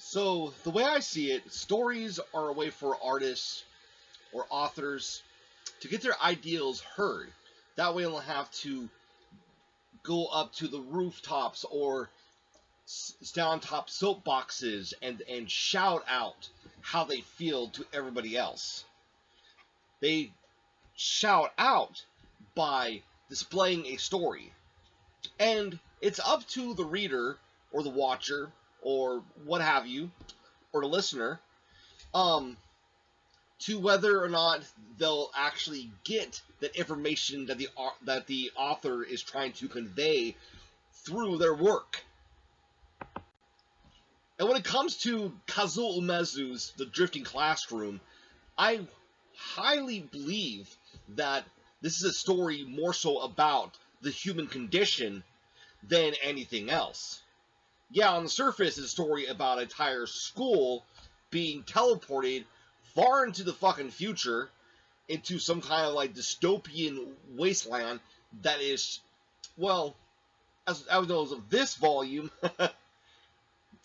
So, the way I see it, stories are a way for artists or authors to get their ideals heard. That way, they don't have to go up to the rooftops or stand on top soapboxes and shout out how they feel to everybody else. They shout out by displaying a story. And it's up to the reader or the watcher or what have you, or the listener, to whether or not they'll actually get that information that the author is trying to convey through their work. And when it comes to Kazuo Umezu's The Drifting Classroom, I highly believe that this is a story more so about the human condition than anything else. Yeah, on the surface, it's a story about an entire school being teleported far into the fucking future into some kind of like dystopian wasteland that is, well, as of this volume,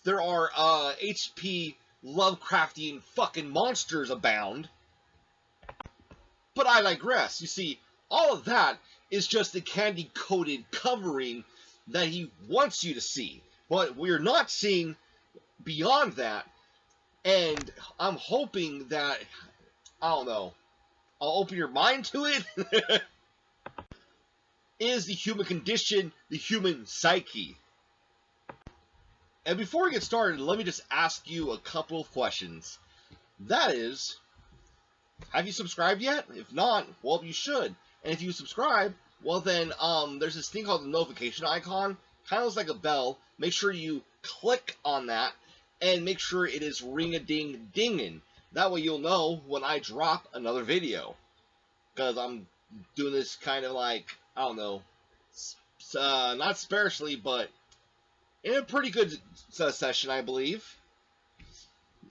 there are HP Lovecraftian fucking monsters abound. But I digress. You see, all of that is just the candy-coated covering that he wants you to see. But we're not seeing beyond that, and I'm hoping that, I don't know, I'll open your mind to it, is the human condition, the human psyche. And before we get started, let me just ask you a couple of questions. That is, have you subscribed yet? If not, well, you should. And if you subscribe, well then, there's this thing called the notification icon. Kind of looks like a bell. Make sure you click on that, and make sure it is ring-a-ding-dinging. That way you'll know when I drop another video. Because I'm doing this kind of like, I don't know, not sparsely, but in a pretty good session, I believe.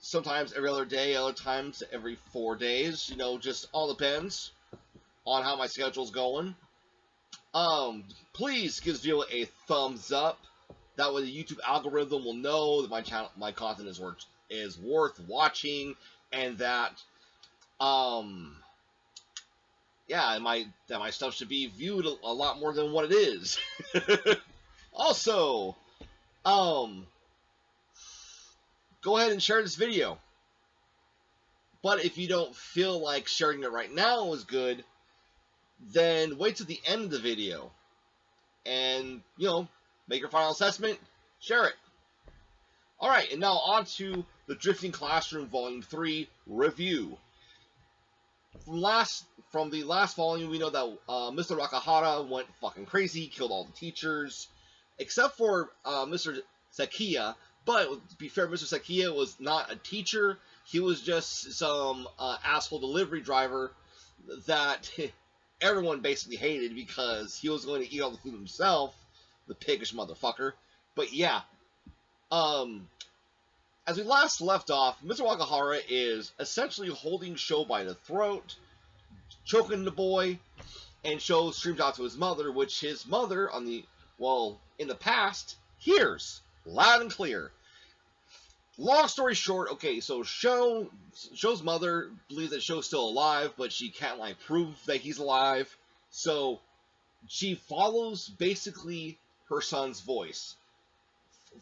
Sometimes every other day, other times every 4 days. You know, just all depends on how my schedule's going. Please give this video a thumbs up. That way the YouTube algorithm will know that my content is worth watching, and that that my stuff should be viewed a lot more than what it is. Also, go ahead and share this video. But if you don't feel like sharing it right now is good, then wait till the end of the video and, you know, make your final assessment, share it. Alright, and now on to The Drifting Classroom Volume 3 review. From the last volume, we know that Mr. Rakahara went fucking crazy, killed all the teachers, except for Mr. Sakiya. But to be fair, Mr. Sakiya was not a teacher. He was just some asshole delivery driver that everyone basically hated because he was going to eat all the food himself, the piggish motherfucker. But yeah, as we last left off, Mr. Wakahara is essentially holding Sho by the throat, choking the boy, and Sho screams out to his mother, which his mother, in the past, hears loud and clear. Long story short, okay, so Sho's mother believes that Sho's still alive, but she can't, like, prove that he's alive. So she follows, basically, her son's voice.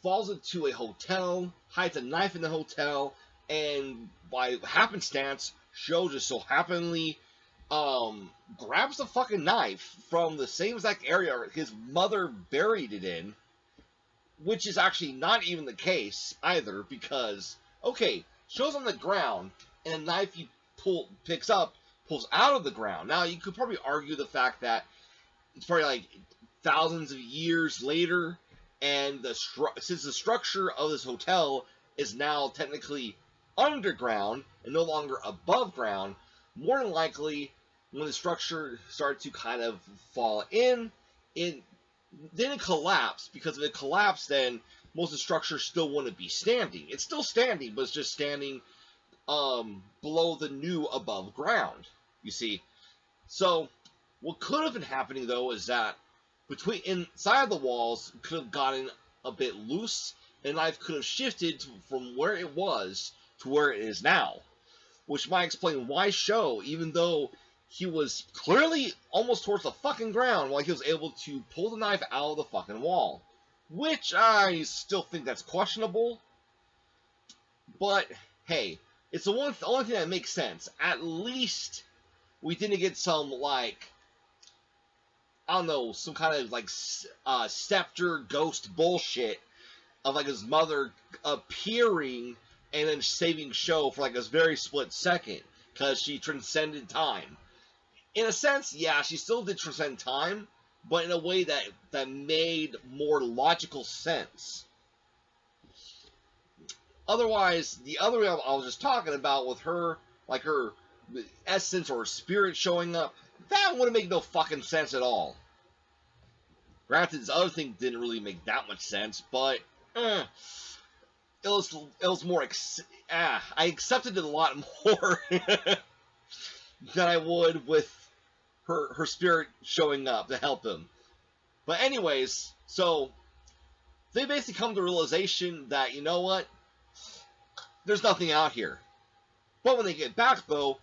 Falls into a hotel, hides a knife in the hotel, and by happenstance, Sho just so happenly grabs the fucking knife from the same exact area his mother buried it in. Which is actually not even the case either, because, okay, Sho's on the ground, and a knife he picks up pulls out of the ground. Now, you could probably argue the fact that it's probably like thousands of years later, and since the structure of this hotel is now technically underground and no longer above ground, more than likely, when the structure started to kind of fall in, then it collapsed, because if it collapsed, then most of the structure still wouldn't be standing. It's still standing, but it's just standing below the new above ground, you see. So, what could have been happening, though, is that inside the walls could have gotten a bit loose, and knife could have shifted from where it was to where it is now, which might explain why Sho, even though he was clearly almost towards the fucking ground, why he was able to pull the knife out of the fucking wall. Which I still think that's questionable. But, hey, it's the only thing that makes sense. At least we didn't get some, like, I don't know, some kind of, like, scepter ghost bullshit of, like, his mother appearing and then saving Sho for, like, a very split second, because she transcended time. In a sense, yeah, she still did transcend time, but in a way that made more logical sense. Otherwise, the other way I was just talking about with her, like her essence or spirit showing up, that wouldn't make no fucking sense at all. Granted, this other thing didn't really make that much sense, but it was more. I accepted it a lot more than I would with her spirit showing up to help him. But anyways, so they basically come to the realization that, you know what, there's nothing out here. But when they get back, though,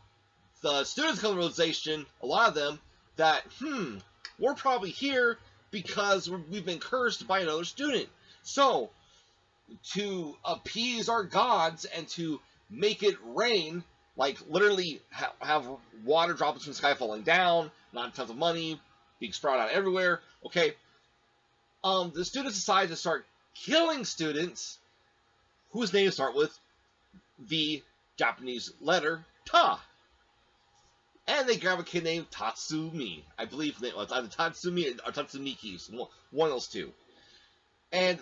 the students come to the realization, a lot of them, that, we're probably here because we've been cursed by another student. So, to appease our gods and to make it rain, like literally have water droplets from the sky falling down, not tons of money, being sprouted out everywhere, okay, the students decide to start killing students whose names start with the Japanese letter Ta. And they grab a kid named Tatsumi. I believe it was either Tatsumi or Tatsumiki. So one of those two. And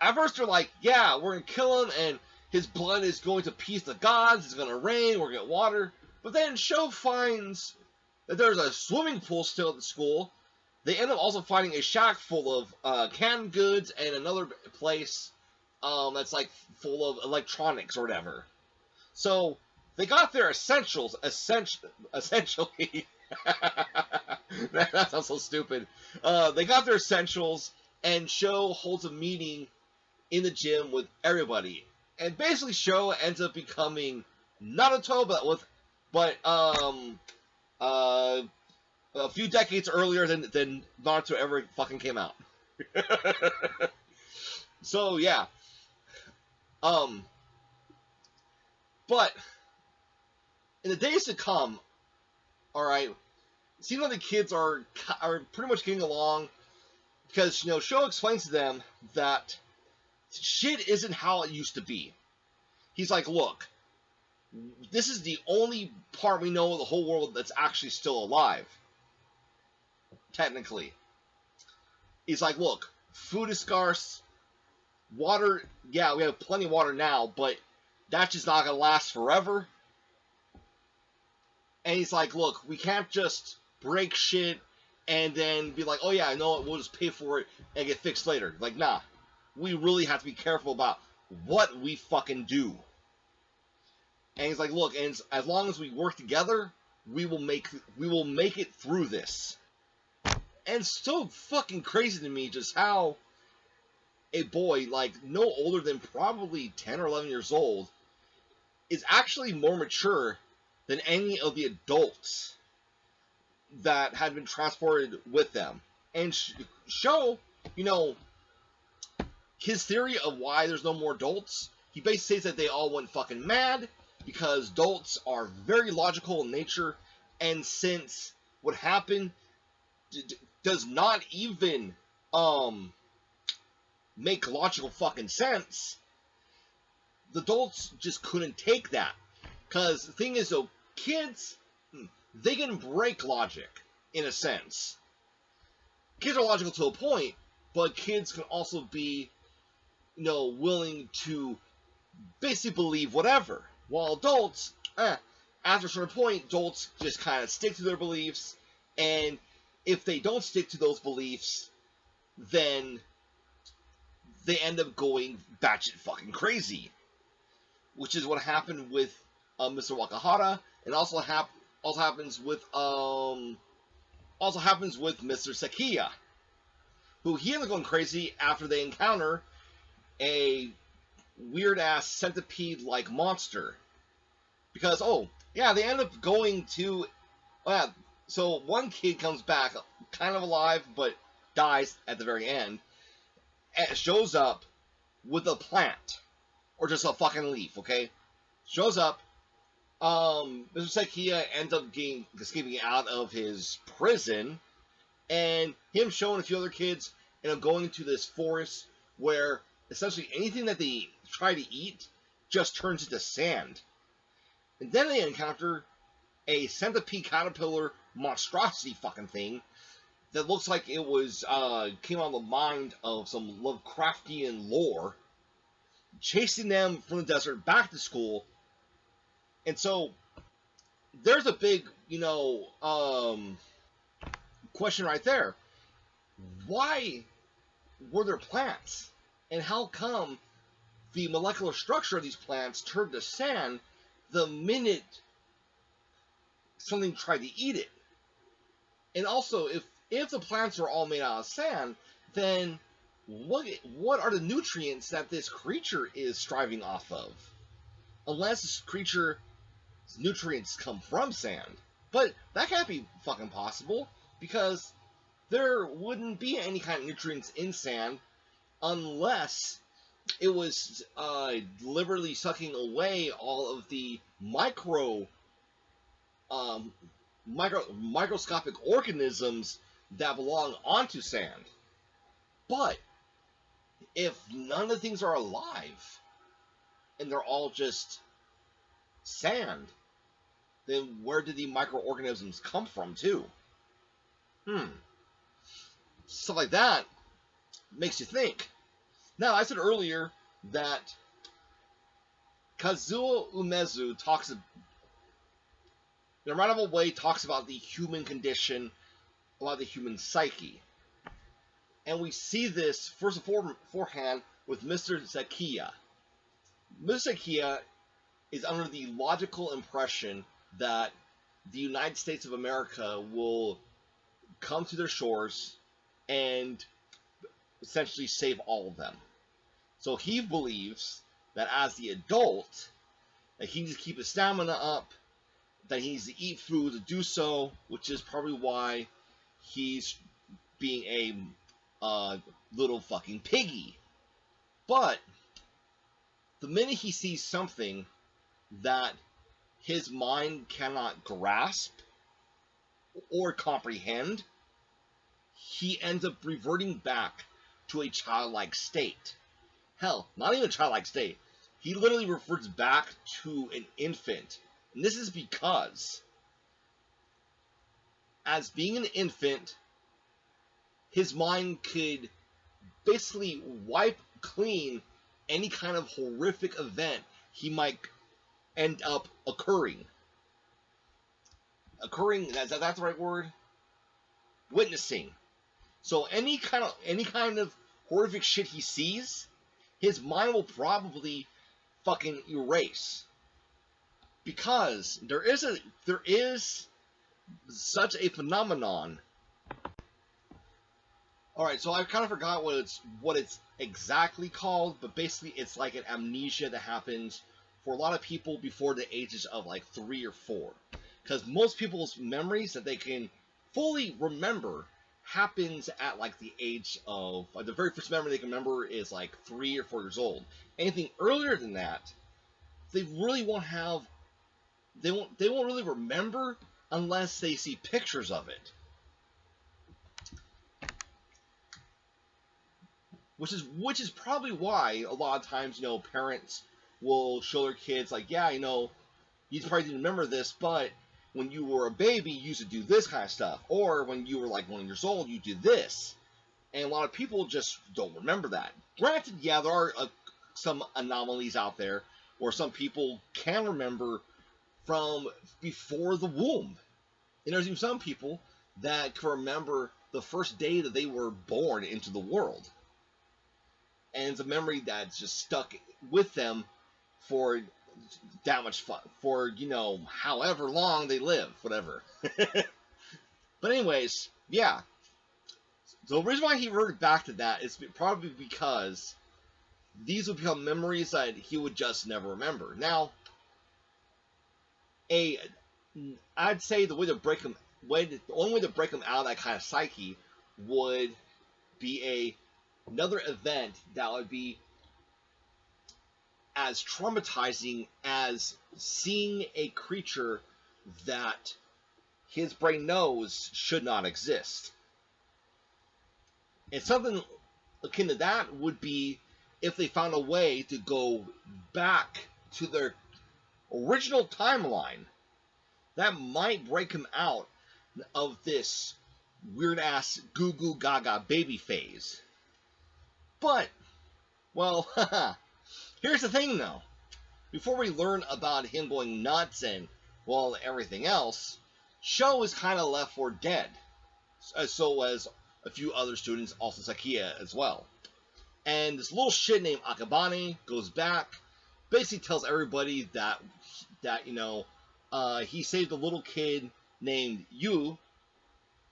at first they're like, yeah, we're going to kill him, and his blood is going to appease the gods, it's going to rain, we're going to get water. But then Sho finds that there's a swimming pool still at the school. They end up also finding a shack full of canned goods and another place that's like full of electronics or whatever. So they got their essentially. That sounds so stupid. They got their essentials, and Sho holds a meeting in the gym with everybody. And basically Sho ends up becoming Naruto, but a few decades earlier than Naruto ever fucking came out. So yeah. But in the days to come, alright, it seems like the kids are pretty much getting along, because, you know, Sho explains to them that shit isn't how it used to be. He's like, look, this is the only part we know of the whole world that's actually still alive. Technically. He's like, look, food is scarce, water, yeah, we have plenty of water now, but that's just not going to last forever. And he's like, look, we can't just break shit and then be like, oh yeah, I know it, we'll just pay for it and get fixed later. Like, nah. We really have to be careful about what we fucking do. And he's like, look, and as long as we work together, we will make it through this. And it's so fucking crazy to me just how a boy, like, no older than probably 10 or 11 years old, is actually more mature than any of the adults that had been transported with them. And Sho, you know, his theory of why there's no more adults, he basically says that they all went fucking mad because adults are very logical in nature, and since what happened does not even make logical fucking sense, the adults just couldn't take that. Because the thing is, though, kids, they can break logic, in a sense. Kids are logical to a point, but kids can also be, you know, willing to basically believe whatever. While adults, after a certain point, adults just kind of stick to their beliefs, and if they don't stick to those beliefs, then they end up going batshit fucking crazy. Which is what happened with Mr. Wakahara, and also happens with Mr. Sekiya, who he ended up going crazy after they encounter a weird ass centipede like monster. Because oh yeah, they end up going to so one kid comes back kind of alive but dies at the very end and shows up with a plant or just a fucking leaf, okay? Shows up. Mr. Sekia ends up escaping out of his prison, and him showing a few other kids, going into this forest where essentially anything that they try to eat just turns into sand. And then they encounter a centipede caterpillar monstrosity fucking thing that looks like it was came out of the mind of some Lovecraftian lore, chasing them from the desert back to school. And so there's a big, question right there. Why were there plants? And how come the molecular structure of these plants turned to sand the minute something tried to eat it? And also, if the plants are all made out of sand, then what are the nutrients that this creature is striving off of? Unless this creature's nutrients come from sand. But that can't be fucking possible, because there wouldn't be any kind of nutrients in sand unless it was deliberately sucking away all of the microscopic organisms that belong onto sand. But if none of the things are alive and they're all just sand, then where did the microorganisms come from too? Stuff like that makes you think. Now, I said earlier that Kazuo Umezu talks, in a roundabout way, talks about the human condition, about the human psyche. And we see this, first and forehand, with Mr. Sekia. Mr. Sekia is under the logical impression that the United States of America will come to their shores and essentially save all of them. So he believes that as the adult, that he needs to keep his stamina up, that he needs to eat food to do so, which is probably why he's being a little fucking piggy. But the minute he sees something that his mind cannot grasp or comprehend, he ends up reverting back to a childlike state. Hell, not even a childlike state. He literally reverts back to an infant. And this is because, as being an infant, his mind could basically wipe clean any kind of horrific event he might end up occurring. That's the right word? Witnessing. So any kind of horrific shit he sees, his mind will probably fucking erase. Because there is such a phenomenon. Alright, so I kind of forgot what it's exactly called, but basically it's like an amnesia that happens for a lot of people before the ages of like 3 or 4. Because most people's memories that they can fully remember happens at like the age of, like the very first memory they can remember is like 3 or 4 years old. Anything earlier than that, they really won't have, they won't really remember unless they see pictures of it. Which is probably why a lot of times, parents will show their kids like, yeah, you probably didn't remember this, but when you were a baby, you used to do this kind of stuff. Or when you were like 1 years old, you did this. And a lot of people just don't remember that. Granted, yeah, there are some anomalies out there where some people can remember from before the womb. And there's even some people that can remember the first day that they were born into the world. And it's a memory that's just stuck with them for that much fun, for, however long they live, whatever. But anyways, yeah. So the reason why he reverted back to that is probably because these would become memories that he would just never remember. Now, I'd say the only way to break him out of that kind of psyche would be another event that would be as traumatizing as seeing a creature that his brain knows should not exist. And something akin to that would be if they found a way to go back to their original timeline. That might break him out of this weird-ass goo-goo gaga baby phase. But, well, here's the thing, though. Before we learn about him going nuts and, well, everything else, Sho is kind of left for dead. So as a few other students, also Sakia as well. And this little shit named Akabane goes back, basically tells everybody that he saved a little kid named Yu.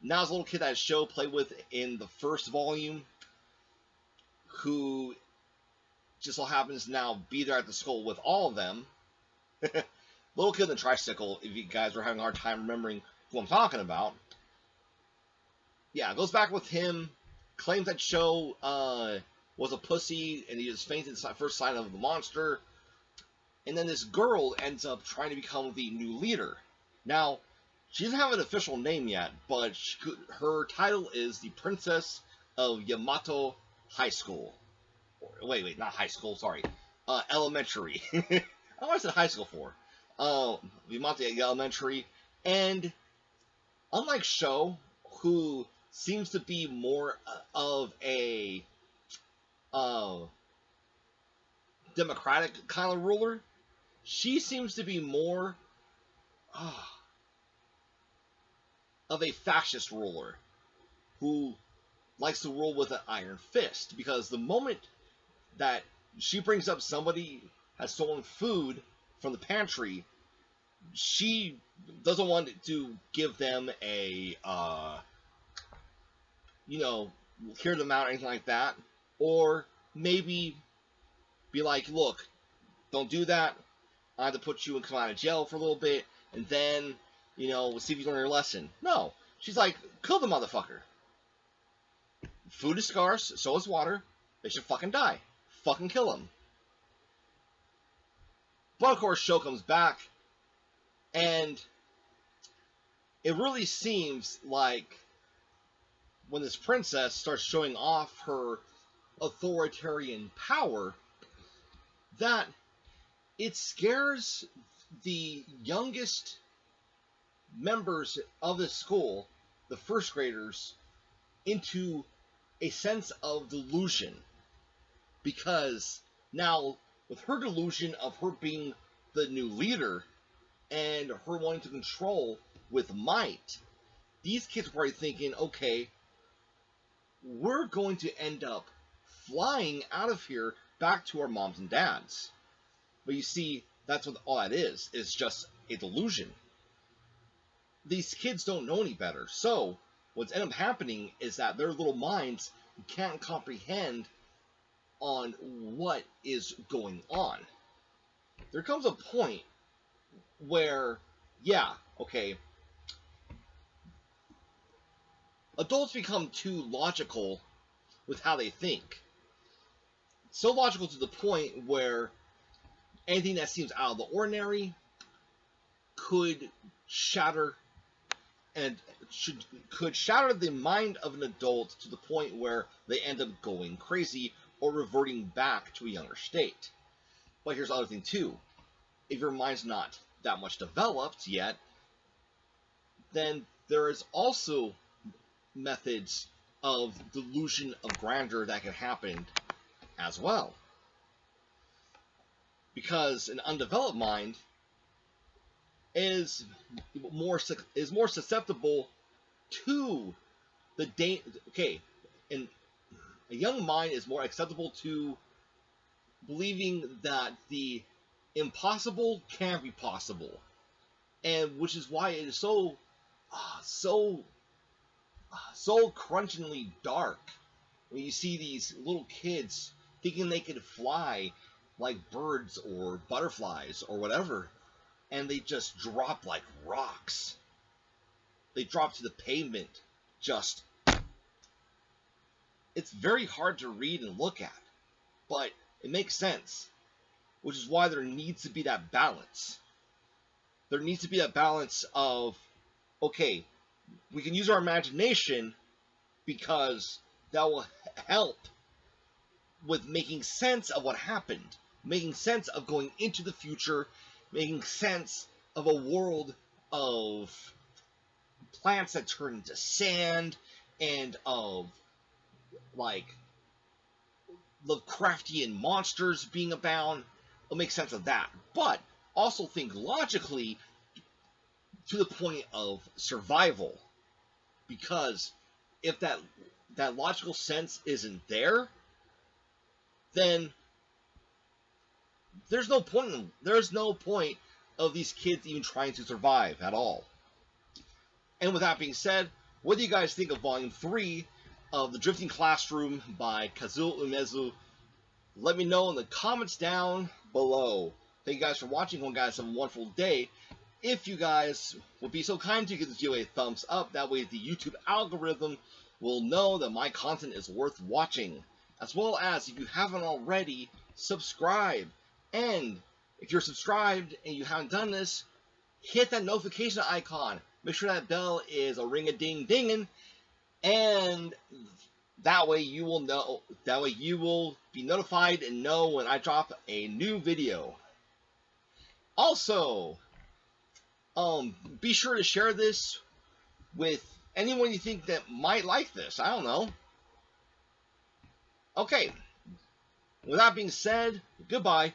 Now it's a little kid that Sho played with in the first volume, who just so happens to now be there at the school with all of them. Little kid in the tricycle, if you guys were having a hard time remembering who I'm talking about. Yeah, goes back with him, claims that Sho was a pussy, and he just fainted the first sign of the monster. And then this girl ends up trying to become the new leader. Now, she doesn't have an official name yet, but her title is the Princess of Yamato High School. Wait, not high school, sorry. Elementary. I don't know what I said high school for. Yamato Elementary. And unlike Sho, who seems to be more of a democratic kind of ruler, she seems to be more of a fascist ruler who likes to rule with an iron fist, because the moment that she brings up somebody has stolen food from the pantry, she doesn't want to give them a hear them out or anything like that, or maybe be like, look, don't do that, I have to put you and come out of jail for a little bit, and then, we'll see if you learn your lesson. No. She's like, kill the motherfucker. Food is scarce, so is water. They should fucking die. Fucking kill him. But of course, Sho comes back, and it really seems like when this princess starts showing off her authoritarian power, that it scares the youngest members of the school, the first graders, into a sense of delusion. Because now, with her delusion of her being the new leader and her wanting to control with might, these kids were thinking, okay, we're going to end up flying out of here back to our moms and dads. But you see, that's what all that is just a delusion. These kids don't know any better, so what's ended up happening is that their little minds can't comprehend on what is going on. There comes a point where, yeah, okay, adults become too logical with how they think. So logical to the point where anything that seems out of the ordinary could shatter the mind of an adult to the point where they end up going crazy or reverting back to a younger state. But here's the other thing too. If your mind's not that much developed yet, then there is also methods of delusion of grandeur that can happen as well. Because an undeveloped mind is more susceptible to the and a young mind is more acceptable to believing that the impossible can be possible, and which is why it is so crunchingly dark when you see these little kids thinking they could fly like birds or butterflies or whatever, and they just drop like rocks. They drop to the pavement. Just, it's very hard to read and look at, but it makes sense, which is why there needs to be that balance. There needs to be that balance of, okay, we can use our imagination because that will help with making sense of what happened, making sense of going into the future, making sense of a world of plants that turn into sand, and of like Lovecraftian monsters being abound. It'll make sense of that, but also think logically to the point of survival, because if that logical sense isn't there, then there's no point of these kids even trying to survive at all. And with that being said, what do you guys think of Volume 3 of The Drifting Classroom by Kazuo Umezu? Let me know in the comments down below. Thank you guys for watching. Hope you guys have a wonderful day. If you guys would be so kind to give this video a thumbs up, that way the YouTube algorithm will know that my content is worth watching. As well as, if you haven't already, subscribe. And if you're subscribed and you haven't done this, hit that notification icon. Make sure that bell is a ring-a-ding-dinging, and that way you will know. That way you will be notified and know when I drop a new video. Also, be sure to share this with anyone you think that might like this. I don't know. Okay. With that being said, goodbye.